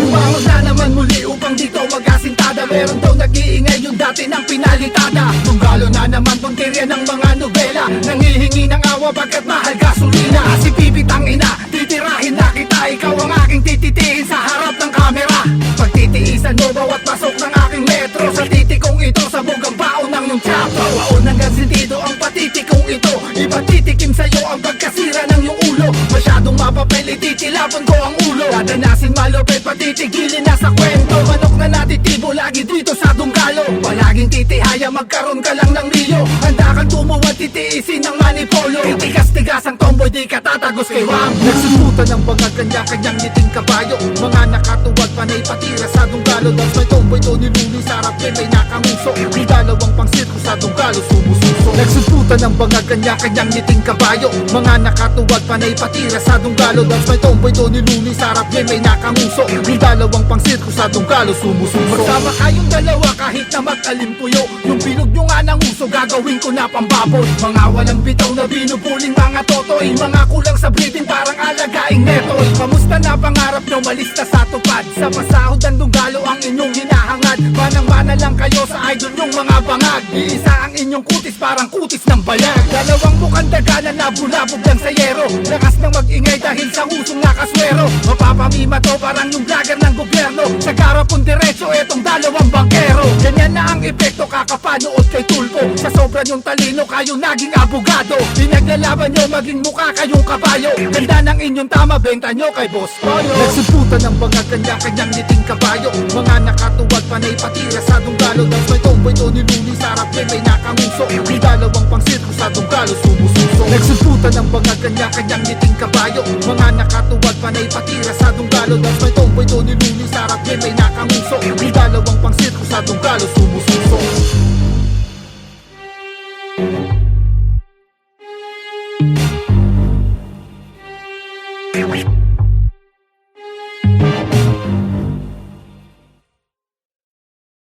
Bumangon na naman muli upang dito mag-asintada. Meron daw nag-iingay yung dati ng pinalitada. Tunggalo na naman puntirya ng mga nobela. Nangihingi ng awa bagkat mahal gasolina. Si Pipitang ina, titirahin na kita. Ikaw ang aking tititiin sa harap ng kamera. Pagtitiisan mo bawat pasok ng aking metro. Sa titikong ito, sabog ang baon ng iyong tsapa. Baon hanggang sentido ang patitikong ito. Ipatitikim sa'yo ang pagkasira ng iyong ulo. Masyadong mapapel, ititilapon ko ang ulo. Dadanasin malupit, patitigilin na sa kwento. Manok na natitibo lagi dito sa Dunggalo. Palaging titihaya, magkaroon ka lang ng Rio. Handa kang tumuwad, titiisin ng manipolo. Itigas-tigas ang tomboy, di ka tatagos kay Wang. Nagsusutan ng mga kanya-kanyang ngiting kabayo. Mga nakatuwad, panay patira sa Dunggalo. Dance may tomboy, Tony Lunis, sarap din may nakanguso. May dalawang pang sirko sa Dunggalo, sumususo. Nagsusutan ng mga kanya-kanyang ngiting kabayo. Mga nakatuwad, panay patira sa Dunggalo. Dance may tomboy, Tony Lunis, sarap din may nakanguso. May dalawang pang sirko sa Dunggalo, sumususo. Magsama kayong dalawa kahit na mag-alimpuyo. Yung bilog nyo nga ng uso, gagawin ko na pambaboy. Mga walang bitaw na binubuling mga totoy. Mga kulang sa breathing, parang alagaing netoy. Kamusta na pangarap nyo, malista sa tupad. Sa pasahod ng Dunggalo ang inyong hinahangad. Manang-mana lang kayo sa idol nyong mga bangag. Iisa ang inyong kutis, parang kutis ng bayag. Dalawang mukhang daganan na bulabog lang sa yero. Lakas ng mag-ingay dahil sa usong nakaswero. Mapapamima to parang yung vlogger ng gobyerno. Sa karapon diretso, etong dalawang bangkero. Ganyan na ang epekto, kakapanood kay Tulpo. Sa sobrang yung talino, kayo naging abogado. Pinaglalaban nyo, maging mukha kayong kabayo. Ganda ng inyong tama, benta nyo kay Boss Toyo. Nagsusutan ng mga kanya-kanyang ngiting kabayo. Mga nakatuwad, panay patira sa Dunggalo. Dance may tomboy, Tony Lunis, sarap din may nakanguso. May dalawang pang sirko sa Dunggalo, sumususo. Nagsusutan ng mga kanya-kanyang ngiting kabayo. Mga nakatuwad, panay patira sa Dunggalo. Dance may tomboy, Tony Lunis, sarap din may nakanguso. May dalawang pang sirko sa Dunggalo, sumususo. Here we